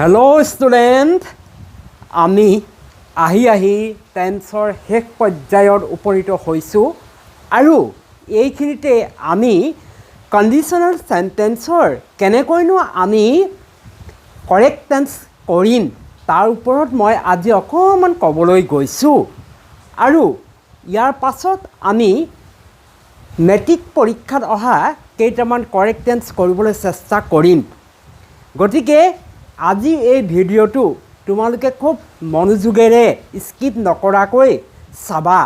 Hello student आमी आही टेन्सर शेष पर्यायर उपनीत होइछु आरु एइखिनिते आमी कंडिशनल सेंटेन्सर केनेकैनो आमी करेक्ट टेन्स करिम तार उपरत मैं आज अकमान कबलै गइछु आरु यार पाছত आमी मेट्रिक परीक्षात अहा केइटामान करेक्ट टेन्स करिबलै चेष्टा करिम गतिके আজি এই ভিডিঅ'টো তোমালোকে খুব মনোযোগেৰে স্কিপ নকৰাকৈ চাবা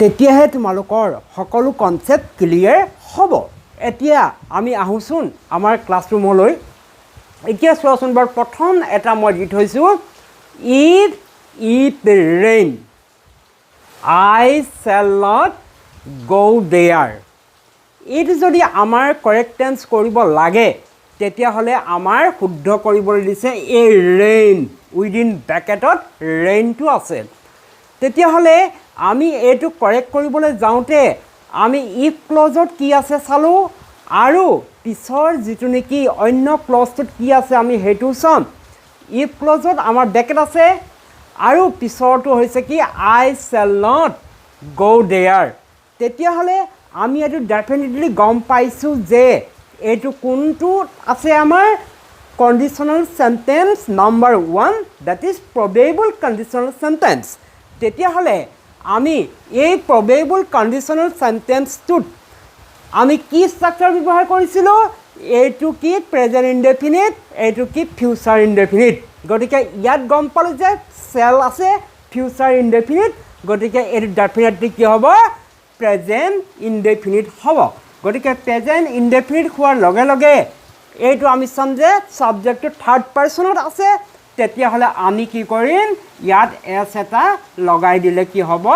তেতিয়াহে তোমালোকৰ সকলো কনসেপ্ট ক্লিয়াৰ হ'ব। এতিয়া আমি আহোচোন আমাৰ ক্লাছৰুমলৈ। এতিয়া চোৱাচোন বাৰ প্ৰথম এটা মই দি থৈছোঁ it rain I shall not go there. এইটো যদি আমাৰ কাৰেক্ট টেন্স কৰিব লাগে তেতিয়াহ'লে আমাৰ শুদ্ধ কৰিবলৈ দিছে এই ৰেইন উইদিন ব্ৰেকেটত ৰেইনটো আছে। তেতিয়াহ'লে আমি এইটো কাৰেক্ট কৰিবলৈ যাওঁতে আমি ইফ ক্লজত কি আছে চালোঁ আৰু পিছৰ যিটো নেকি অন্য ক্লজটোত কি আছে আমি সেইটো চাম। ইফ ক্লজত আমাৰ ব্ৰেকেট আছে আৰু পিছৰটো হৈছে কি আই শ্যাল নট গো দেয়াৰ। তেতিয়াহ'লে আমি এইটো ডেফিনেটলি গম পাইছোঁ যে এইটো কোনটো আছে আমাৰ conditional sentence number 1 that is probable conditional sentence. তেতিয়াহ'লে আমি এই প্ৰবেবল কণ্ডিশ্যনেল সেন্টেন্সটোত আমি কি ষ্ট্ৰাকচাৰ ব্যৱহাৰ কৰিছিলোঁ এইটো কি প্ৰেজেণ্ট ইনডেফিনিট এইটো কি ফিউচাৰ ইনডেফিনিট। গতিকে ইয়াত গম পালোঁ যে শ্যাল আছে ফিউচাৰ ইনডেফিনিট গতিকে এইটো ডেফিনেটলি কি হ'ব প্ৰেজেণ্ট ইনডেফিনিট হ'ব। গতিকে প্ৰেজেণ্ট ইনডেফিনিট হোৱাৰ লগে লগে এইটো আমি চাম যে ছাবজেক্টটো থাৰ্ড পাৰ্চনত আছে তেতিয়াহ'লে আমি কি কৰিম ইয়াত এছ এটা লগাই দিলে কি হ'ব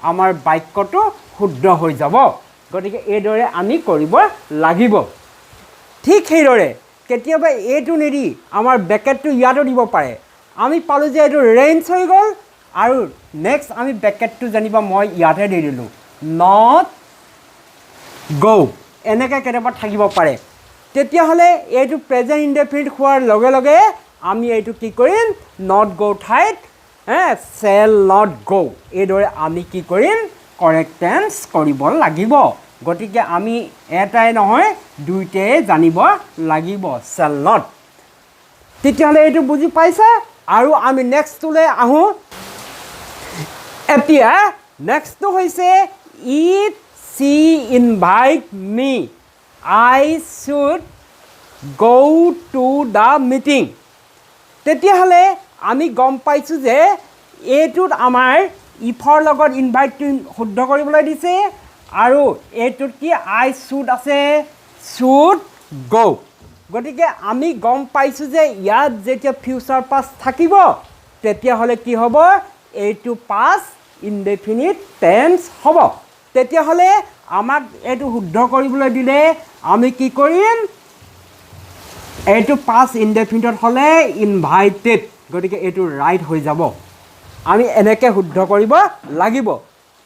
আমাৰ বাক্যটো শুদ্ধ হৈ যাব। গতিকে এইদৰে আমি কৰিব লাগিব। ঠিক সেইদৰে কেতিয়াবা এইটো নিদি আমাৰ ব্ৰেকেটটো ইয়াতো দিব পাৰে। আমি পালোঁ যে এইটো ৰেইনছ হৈ গ'ল আৰু নেক্সট আমি ব্ৰেকেটটো জানিবা মই ইয়াতহে দি দিলোঁ নট গো এনেকৈ কেতিয়াবা থাকিব পাৰে। তেতিয়াহ'লে এইটো প্ৰেজেণ্ট ইনডেফিনিট হোৱাৰ লগে লগে আমি এইটো কি কৰিম নট গো ঠাইত শ্যাল নট গো এইদৰে আমি কি কৰিম কাৰেক্ট টেন্স কৰিব লাগিব। গতিকে আমি এটাই নহয় দুইটাই জানিব লাগিব শ্যাল নট। তেতিয়াহ'লে এইটো বুজি পাইছা আৰু আমি নেক্সটটোলৈ আহোঁ। এতিয়া নেক্সটটো হৈছে if she invite me I should go to the meeting। তেতিয়াহ'লে আমি গম পাইছোঁ যে এইটোত আমাৰ ইফৰ লগত ইনভাইটটো শুদ্ধ কৰিবলৈ দিছে আৰু এইটোত কি আই শুড আছে শুড গো। গতিকে আমি গম পাইছোঁ যে ইয়াত যেতিয়া ফিউচাৰ পাষ্ট থাকিব তেতিয়াহ'লে কি হ'ব এইটো পাষ্ট ইনডেফিনিট টেন্স হ'ব। তেতিয়াহ'লে আমাক এইটো শুদ্ধ কৰিবলৈ দিলে আমি কি কৰিম এইটো পাষ্ট ইনডেফিনিটত হ'লে ইনভাইটেড গতিকে এইটো ৰাইট হৈ যাব। আমি এনেকৈ শুদ্ধ কৰিব লাগিব।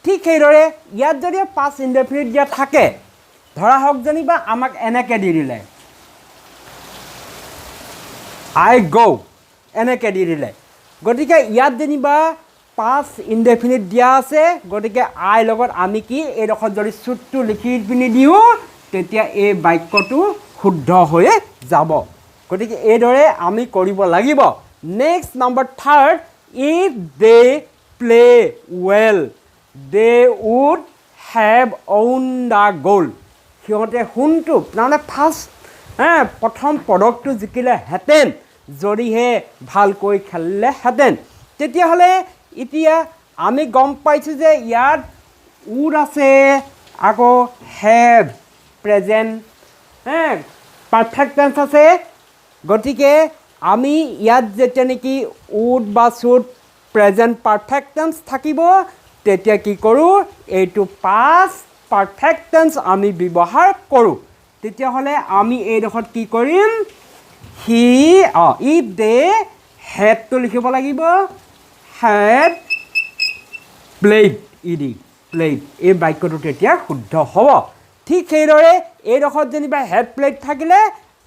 ঠিক সেইদৰে ইয়াত যদি পাষ্ট ইনডেফিনিট দিয়া থাকে ধৰা হওক যেনিবা আমাক এনেকৈ দি দিলে আই গো এনেকৈ দি দিলে গতিকে ইয়াত যেনিবা পাষ্ট ইনডেফিনিট দিয়া আছে গতিকে আই লগত আমি কি এইডোখৰত যদি চুটটো লিখি পিনি দিওঁ তেতিয়া এই বাক্যটো শুদ্ধ হৈ যাব। গতিকে এইদৰে আমি কৰিব লাগিব। Next number third if they play well they would have won the goal. সিহঁতে সোণটো তাৰমানে ফাৰ্ষ্ট প্ৰথম পদকটো জিকিলেহেঁতেন যদিহে ভালকৈ খেলিলেহেঁতেন। তেতিয়াহ'লে এতিয়া আমি গম পাইছোঁ যে ইয়াত উড আছে আকৌ হেভ প্ৰেজেণ্ট পাৰফেক্ট টেন্স আছে। গতিকে আমি ইয়াত যেতিয়া নেকি উড বা শুড প্ৰেজেণ্ট পাৰফেক্ট টেন্স থাকিব তেতিয়া কি কৰোঁ এইটো পাষ্ট পাৰফেক্ট টেন্স আমি ব্যৱহাৰ কৰোঁ। তেতিয়াহ'লে আমি এইডোখৰত কি কৰিম ইফ দে হেডটো লিখিব লাগিব had played ইডি প্লেড এই বাক্যটো তেতিয়া শুদ্ধ হ'ব। ঠিক সেইদৰে এইডোখৰত যেনিবা হেড প্লেড থাকিলে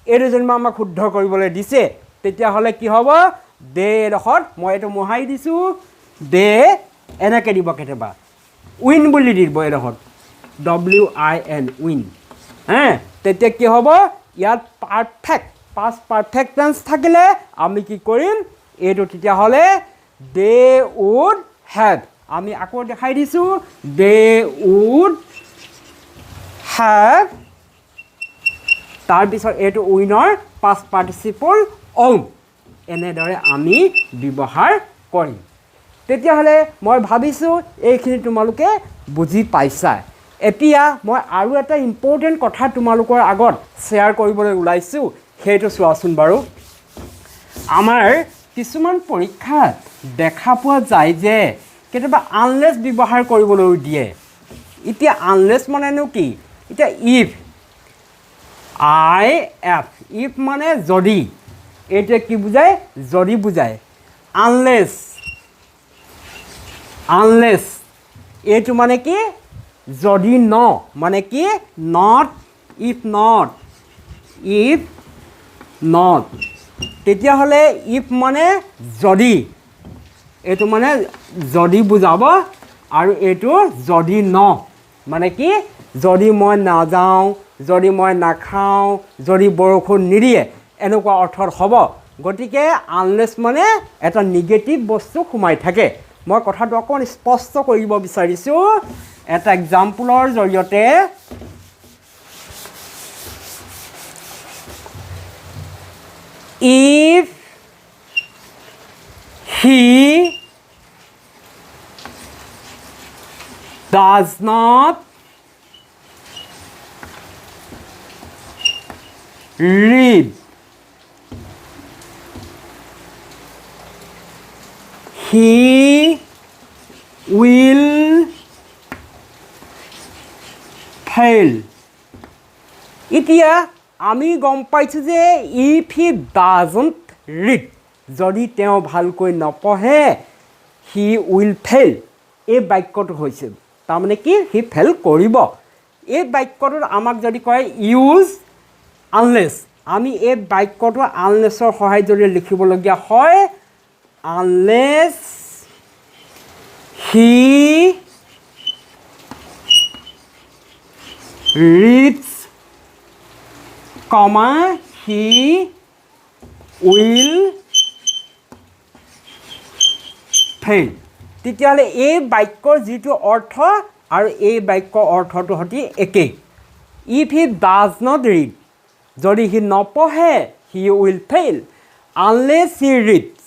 এইটো যেনিবা আমাক শুদ্ধ কৰিবলৈ দিছে তেতিয়াহ'লে কি হ'ব দে ডখৰত মই এইটো মোহাৰি দিছোঁ দে এনেকৈ দিব কেতিয়াবা উইন বুলি দিব এইডোখৰত WIN উইন তেতিয়া কি হ'ব ইয়াত পাৰফেক্ট পাষ্ট পাৰফেক্ট টেন্স থাকিলে আমি কি কৰিম এইটো তেতিয়াহ'লে দে উড হেভ আমি আকৌ দেখাই দিছোঁ দে উড হেভ তাৰপিছত এইটো উইনৰ পাষ্ট পাৰ্টিচিপল ওন এনেদৰে আমি ব্যৱহাৰ কৰিম তেতিয়াহ'লে মই ভাবিছোঁ এইখিনি তোমালোকে বুজি পাইছা এতিয়া মই আৰু এটা ইম্পৰ্টেণ্ট কথা তোমালোকৰ আগত শ্বেয়াৰ কৰিবলৈ ওলাইছোঁ সেইটো চোৱাচোন বাৰু আমাৰ কিছুমান পৰীক্ষাত দেখা পোৱা যায় যে কেতিয়াবা আনলেছ ব্যৱহাৰ কৰিবলৈ দিয়ে এতিয়া আনলেছ মানেনো কি এতিয়া ইফ মানে যদি এতিয়া কি বুজায় যদি বুজায় আনলেছ এইটো মানে কি যদি ন মানে কি নট ইফ নট তেতিয়াহ'লে ইফ মানে যদি এইটো মানে যদি বুজাব আৰু এইটো যদি ন মানে কি যদি মই নাযাওঁ যদি মই নাখাওঁ যদি বৰষুণ নিদিয়ে এনেকুৱা অৰ্থত হ'ব গতিকে আনলেছ মানে এটা নিগেটিভ বস্তু সোমাই থাকে মই কথাটো অকণ স্পষ্ট কৰিব বিচাৰিছোঁ এটা এক্সাম্পলৰ জৰিয়তে if he does not read he will fail এতিয়া আমি গম পাইছোঁ যে if he doesn't read যদি তেওঁ ভালকৈ নপঢ়ে he will fail এই বাক্যটো হৈছে তাৰমানে কি সি ফেইল কৰিব এই বাক্যটোত আমাক যদি কয় ইউজ আনলেছ আমি এই বাক্যটো আনলেছৰ সহায়ত যদি লিখিবলগীয়া হয় unless he reads comma he will fail তেতিয়াহ'লে এই বাক্যৰ যিটো অৰ্থ আৰু এই বাক্যৰ অৰ্থটো সৈতে একেই if he does not read যদি সি নপঢ়ে he will fail unless he reads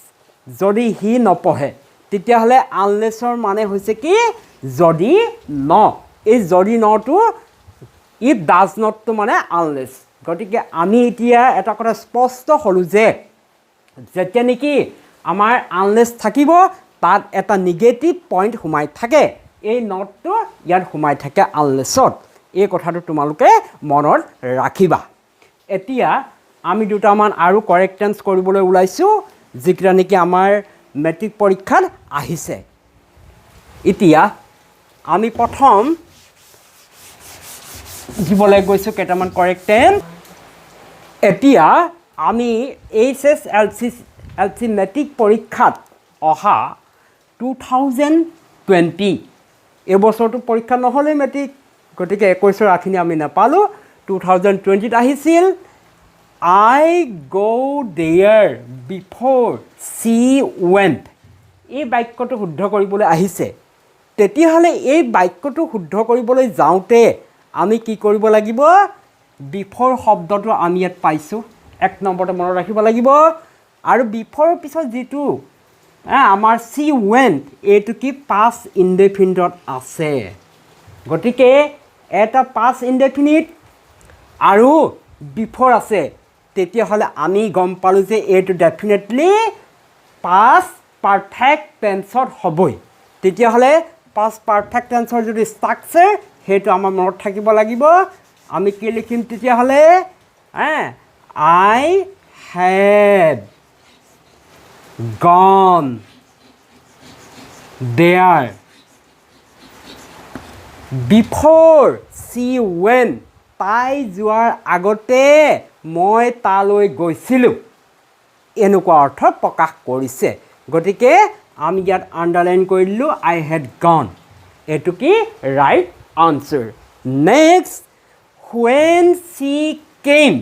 যদি সি নপঢ়ে তেতিয়াহ'লে আনলেছৰ মানে হৈছে কি যদি ন এই যদি নটো ইফ ডাজ নটটো মানে আনলেছ গতিকে আমি এতিয়া এটা কথা স্পষ্ট হ'লোঁ যে যেতিয়া নেকি আমাৰ আনলেছ থাকিব তাত এটা নিগেটিভ পইণ্ট সোমাই থাকে এই নটটো ইয়াত সোমাই থাকে আনলেছত এই কথাটো তোমালোকে মনত ৰাখিবা এতিয়া আমি দুটামান আৰু কাৰেক্ট টেন্স কৰিবলৈ ওলাইছোঁ যিকেইটা নেকি আমাৰ মেট্ৰিক পৰীক্ষাত আহিছে এতিয়া আমি প্ৰথম দিবলৈ গৈছোঁ কেইটামান কাৰেক্ট টেন্স এতিয়া আমি HSLC মেট্ৰিক পৰীক্ষাত অহা 2020 এই বছৰটো পৰীক্ষা নহ'লে মেট্ৰিক গতিকে 21ৰ আখিনি আমি নাপালোঁ 2020ত আহিছিল I go there before she went এই বাক্যটো শুদ্ধ কৰিবলৈ আহিছে তেতিয়াহ'লে এই বাক্যটো শুদ্ধ কৰিবলৈ যাওঁতে আমি কি কৰিব লাগিব বিফ'ৰ শব্দটো আমি ইয়াত পাইছোঁ এক নম্বৰতে মনত ৰাখিব লাগিব আৰু বিফ'ৰ পিছত যিটো আমাৰ চি ৱেণ্ট এইটো কি পাষ্ট ইনডেফিনিটত আছে গতিকে এটা পাষ্ট ইনডেফিনিট আৰু বিফ'ৰ আছে তেতিয়াহ'লে আমি গম পালোঁ যে এইটো ডেফিনেটলি পাষ্ট পাৰফেক্ট টেন্সত হ'বই তেতিয়াহ'লে পাষ্ট পাৰফেক্ট টেন্সৰ যদি ষ্ট্ৰাকচাৰ সেইটো আমাৰ মনত থাকিব লাগিব আমি কি লিখিম তেতিয়াহ'লে আই head gone there before she went তাই যোৱাৰ আগতে মই তালৈ গৈছিলোঁ এনেকুৱা অৰ্থ প্ৰকাশ কৰিছে গতিকে আমি ইয়াত আণ্ডাৰলাইন কৰি দিলোঁ আই হেড গন এইটো কি right answer next when she came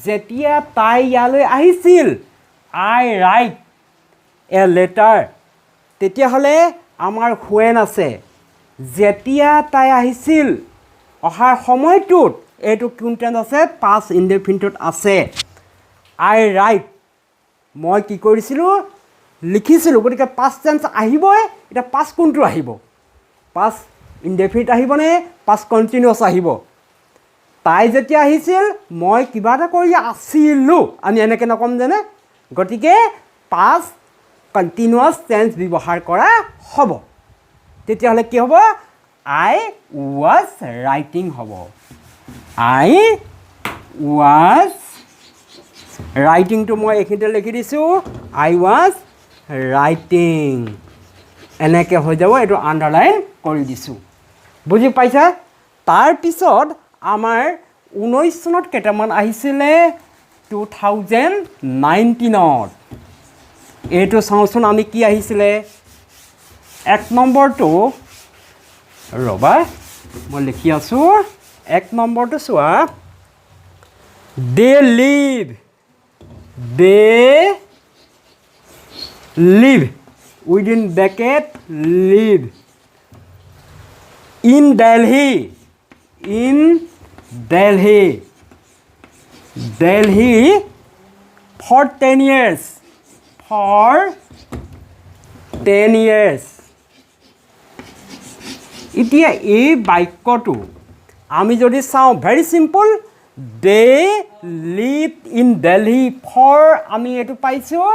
যেতিয়া তাই ইয়ালৈ আহিছিল আই ৰাইট এ লেটাৰ তেতিয়াহ'লে আমাৰ হুৱেন আছে যেতিয়া তাই আহিছিল অহাৰ সময়টোত এইটো কোন টেন্স আছে পাষ্ট ইনডেফিনিটত আছে আই ৰাইট মই কি কৰিছিলোঁ লিখিছিলোঁ গতিকে পাষ্ট টেন্স আহিবই এতিয়া পাষ্ট কোনটো আহিব পাষ্ট ইনডেফিনিট আহিবনে পাষ্ট কণ্টিনিউৱাছ আহিব তাই যেতিয়া আহিছিল মই কিবা এটা কৰি আছিলোঁ আমি এনেকৈ নক'ম যেনে গতিকে পাষ্ট কণ্টিনিউৱাছ টেন্স ব্যৱহাৰ কৰা হ'ব তেতিয়াহ'লে কি হ'ব আই ৱাজ ৰাইটিং হ'ব আই ৱাজ ৰাইটিংটো মই এইখিনিতে লিখি দিছোঁ আই ৱাজ ৰাইটিং এনেকৈ হৈ যাব এইটো আণ্ডাৰলাইন কৰি দিছোঁ বুজি পাইছা তাৰপিছত আমাৰ 19 চনত কেইটামান আহিছিলে 2019ত এইটো চাওঁচোন আমি কি আহিছিলে 1 নম্বৰটো ৰ'বা মই লিখি আছোঁ 1 নম্বৰটো চোৱা they live within bracket live in Delhi for 10 years এতিয়া এই বাক্যটো আমি যদি চাওঁ very simple they live in Delhi for আমি এইটো পাইছোঁ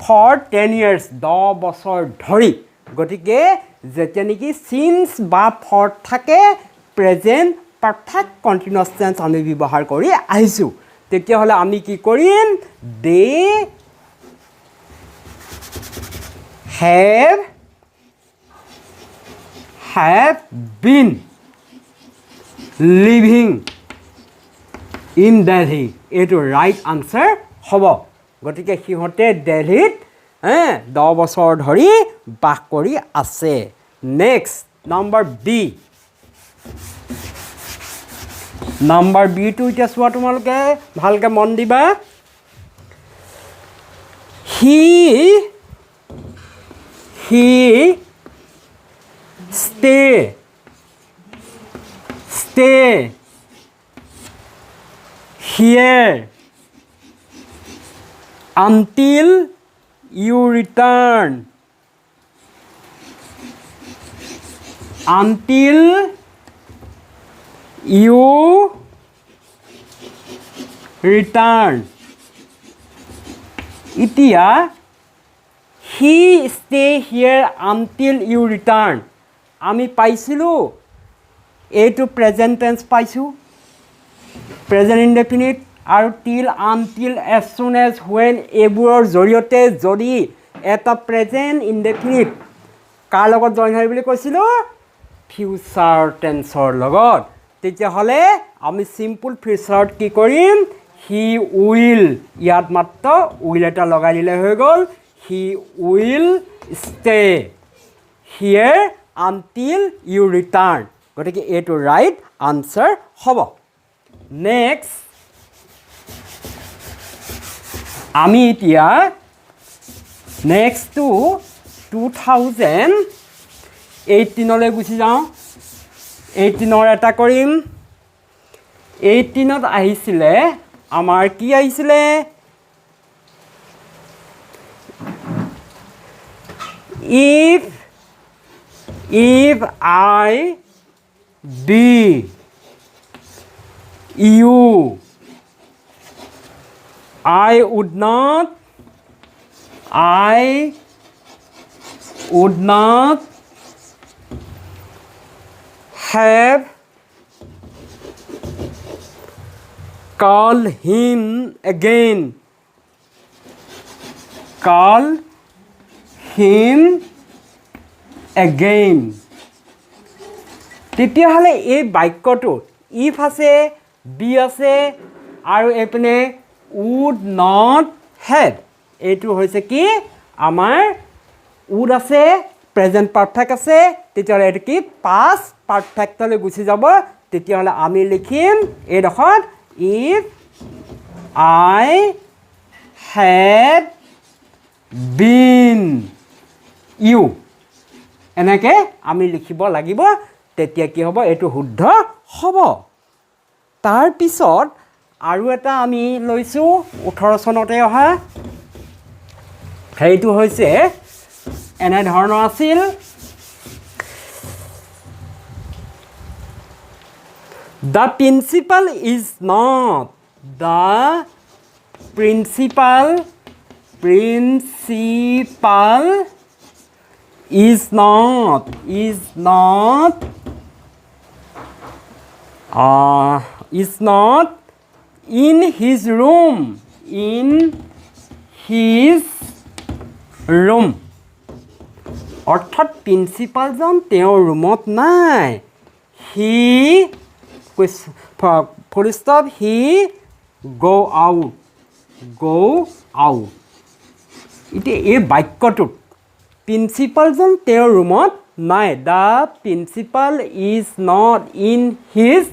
ফৰ 10 years 10 বছৰ ধৰি গতিকে যেতিয়া নেকি চিন্স বা ফৰ থাকে প্ৰেজেণ্ট পাৰফেক্ট কণ্টিনিউৱাছ টেন্স আমি ব্যৱহাৰ কৰি আহিছোঁ তেতিয়াহ'লে আমি কি কৰিম দে have been living in Delhi এইটো ৰাইট আনচাৰ হ'ব গতিকে সিহঁতে দিল্লীত 10 বছৰ ধৰি বাস কৰি আছে নেক্সট নম্বৰ বিটো এতিয়া চোৱা তোমালোকে ভালকৈ মন দিবা হি stay here until you return এতিয়া he stay here until you return আমি পাইছিলোঁ এইটো প্ৰেজেণ্ট টেন্স পাইছোঁ প্ৰেজেণ্ট ইনডেফিনিট আৰু টিল আনটিল এজ চুন এজ হুৱেন এইবোৰৰ জৰিয়তে যদি এটা প্ৰেজেণ্ট ইনডেফিনিট কাৰ লগত জইন হয় বুলি কৈছিলোঁ ফিউচাৰ টেন্সৰ লগত তেতিয়াহ'লে আমি চিম্পুল ফিউচাৰত কি কৰিম হি উইল ইয়াত মাত্ৰ উইল এটা লগাই দিলে হৈ গ'ল he will stay here until you return গতিকে এইটো ৰাইট আনচাৰ হ'ব নেক্সট আমি এতিয়া নেক্সটটো 2018লৈ গুচি যাওঁ 18ৰ এটা কৰিম 18ত আহিছিলে আমাৰ কি আহিছিলে if I be you I would not have called him again তেতিয়াহ'লে এই বাক্যটো ইফ আছে বি আছে আৰু এইপিনে উড নট হেভ এইটো হৈছে কি আমাৰ উড আছে প্ৰেজেণ্ট পাৰফেক্ট আছে তেতিয়াহ'লে এইটো কি পাষ্ট পাৰফেক্টলৈ গুচি যাব তেতিয়াহ'লে আমি লিখিম এইডোখৰত if I had been you এনেকৈ আমি লিখিব লাগিব তেতিয়া কি হ'ব এইটো শুদ্ধ হ'ব তাৰপিছত আৰু এটা আমি লৈছোঁ 18 চনতে অহা সেইটো হৈছে এনেধৰণৰ আছিল The principal is not the principal is not in his room অৰ্থাৎ প্ৰিন্সিপালজন তেওঁৰ ৰুমত নাই he full stop he go out এতিয়া এই বাক্যটোত প্ৰিন্সিপালজন তেওঁৰ ৰুমত নাই the principal is not in his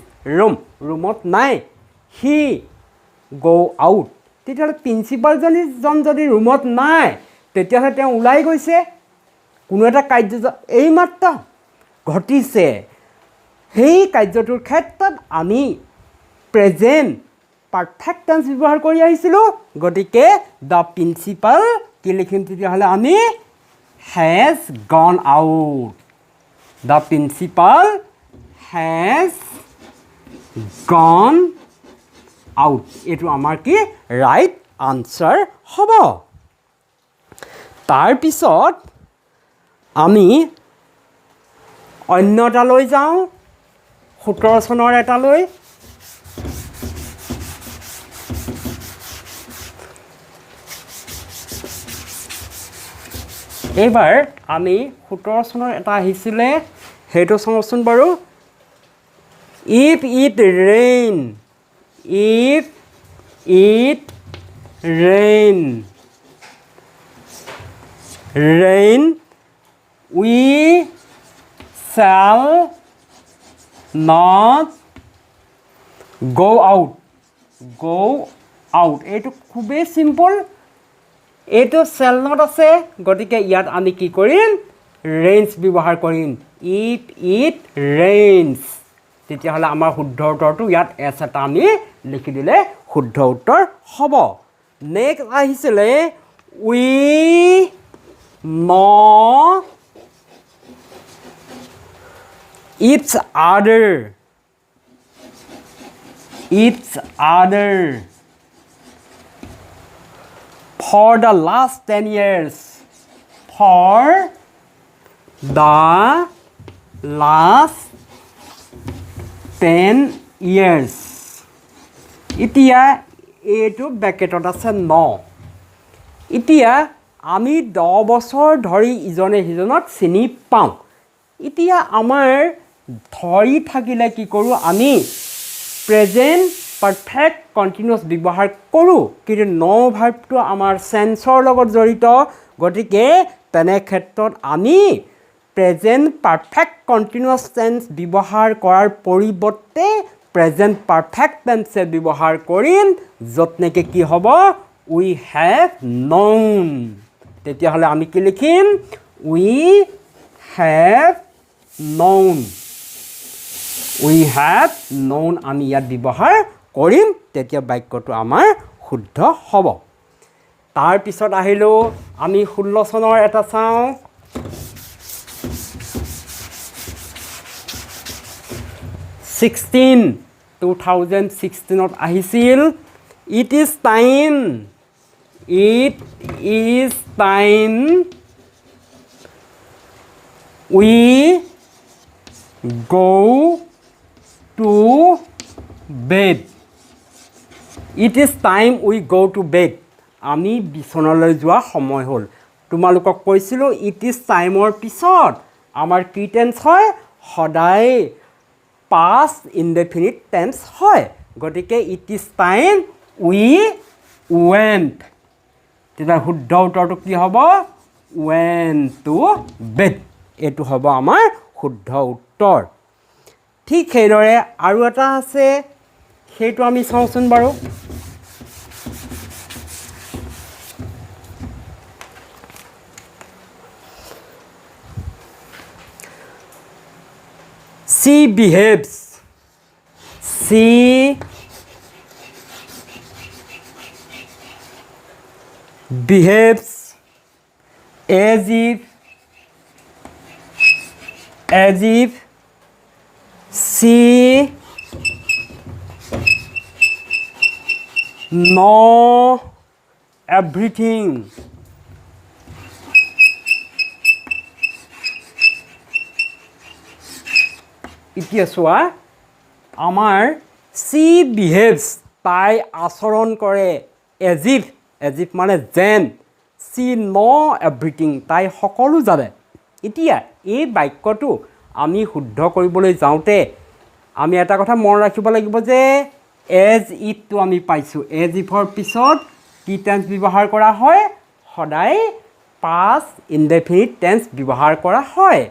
ৰুমত নাই হি go out তেতিয়াহ'লে প্ৰিন্সিপালজন যদি ৰুমত নাই তেতিয়াহ'লে তেওঁ ওলাই গৈছে কোনো এটা কাৰ্য এইমাত্ৰ ঘটিছে সেই কাৰ্যটোৰ ক্ষেত্ৰত আমি প্ৰেজেণ্ট পাৰফেক্ট টেন্স ব্যৱহাৰ কৰি আহিছিলোঁ গতিকে দ্য প্ৰিন্সিপাল কি লিখিম তেতিয়াহ'লে আমি has gone out the principal has gone out এইটো আমাৰ কি ৰাইট আনচাৰ হ'ব তাৰপিছত আমি অন্য এটালৈ যাওঁ 17 চনৰ এটালৈ এইবাৰ আমি 17 চনৰ এটা আহিছিলে সেইটো চাওঁচোন বাৰু if it rain we shall not go out এইটো খুবেই চিম্পল এইটো shall not আছে গতিকে ইয়াত আমি কি কৰিম rains ব্যৱহাৰ কৰিম if it rains তেতিয়াহ'লে আমাৰ শুদ্ধ উত্তৰটো ইয়াত এছ এটা আমি লিখি দিলে শুদ্ধ উত্তৰ হ'ব নেক্সট আহিছিলে we know each other for the last 10 years এতিয়া এইটো ব্ৰেকেটত আছে 9 এতিয়া আমি 10 বছৰ ধৰি ইজনে সিজনক চিনি পাওঁ এতিয়া আমাৰ ধৰি থাকিলে কি কৰোঁ আমি প্ৰেজেণ্ট পাৰফেক্ট কণ্টিনিউয়াছ ব্যৱহাৰ কৰোঁ কিন্তু ন ভাৰ্বটো আমাৰ চেন্সৰ লগত জড়িত গতিকে তেনে ক্ষেত্ৰত আমি প্ৰেজেণ্ট পাৰফেক্ট কণ্টিনিউয়াছ টেন্স ব্যৱহাৰ কৰাৰ পৰিৱৰ্তে প্ৰেজেণ্ট পাৰফেক্ট টেন্সে ব্যৱহাৰ কৰিম য'ত নেকি কি হ'ব উই হেভ ন'ন তেতিয়াহ'লে আমি কি লিখিম উই হেভ ন'ন আমি ইয়াত ব্যৱহাৰ কৰিম তেতিয়া বাক্যটো আমাৰ শুদ্ধ হ'ব তাৰপিছত আহিলোঁ আমি 16 চনৰ এটা চাওঁ ত আহিছিল it is time we go to bed আমি বিচনালৈ যোৱা সময় হ'ল তোমালোকক কৈছিলোঁ it is timeৰ পিছত আমাৰ কি টেন্স হয় সদায় past indefinite tense হয় গতিকে it is time we went তেতিয়া শুদ্ধ উত্তৰটো কি হ'ব went to bed এইটো হ'ব আমাৰ শুদ্ধ উত্তৰ ঠিক সেইদৰে আৰু এটা আছে সেইটো আমি চাওঁচোন বাৰু she behaves as if she know everything এতিয়া চোৱা আমাৰ she behaves তাই আচৰণ কৰে as if মানে যেন she know everything তাই সকলো জানে এতিয়া এই বাক্যটো আমি শুদ্ধ কৰিবলৈ যাওঁতে আমি এটা কথা মন ৰাখিব লাগিব যে as if টো আমি পাইছোঁ as if ৰ পিছত কি টেন্স ব্যৱহাৰ কৰা হয় সদায় past indefinite টেন্স ব্যৱহাৰ কৰা হয়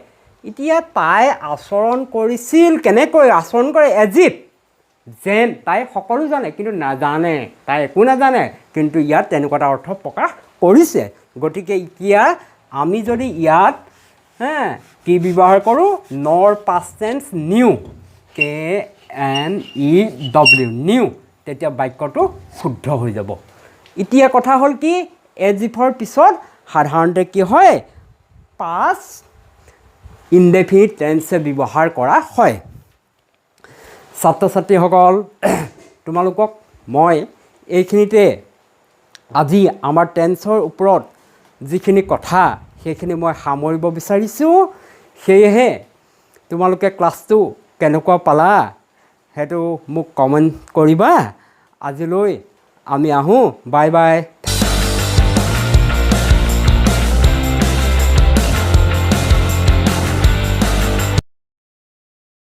এতিয়া তাই আচৰণ কৰিছিল কেনেকৈ আচৰণ কৰে as if যেন তাই সকলো জানে কিন্তু নাজানে তাই একো নাজানে কিন্তু ইয়াত তেনেকুৱা এটা অৰ্থ প্ৰকাশ কৰিছে গতিকে এতিয়া আমি যদি ইয়াত কি ব্যৱহাৰ কৰোঁ নৰ past tense knew KNEW knew তেতিয়া বাক্যটো শুদ্ধ হৈ যাব এতিয়া কথা হ'ল কি as if ৰ পিছত সাধাৰণতে কি হয় past indefinite tense ব্যৱহাৰ কৰা হয় ছাত্ৰ ছাত্ৰীসকল তোমালোকক মই এইখিনিতে আজি আমাৰ টেন্সৰ ওপৰত যিখিনি কথা সেইখিনি মই সামৰিব বিচাৰিছোঁ সেয়েহে তোমালোকে ক্লাছটো কেনেকুৱা পালা সেইটো মোক কমেণ্ট কৰিবা আজিলৈ আমি আহোঁ বাই বাই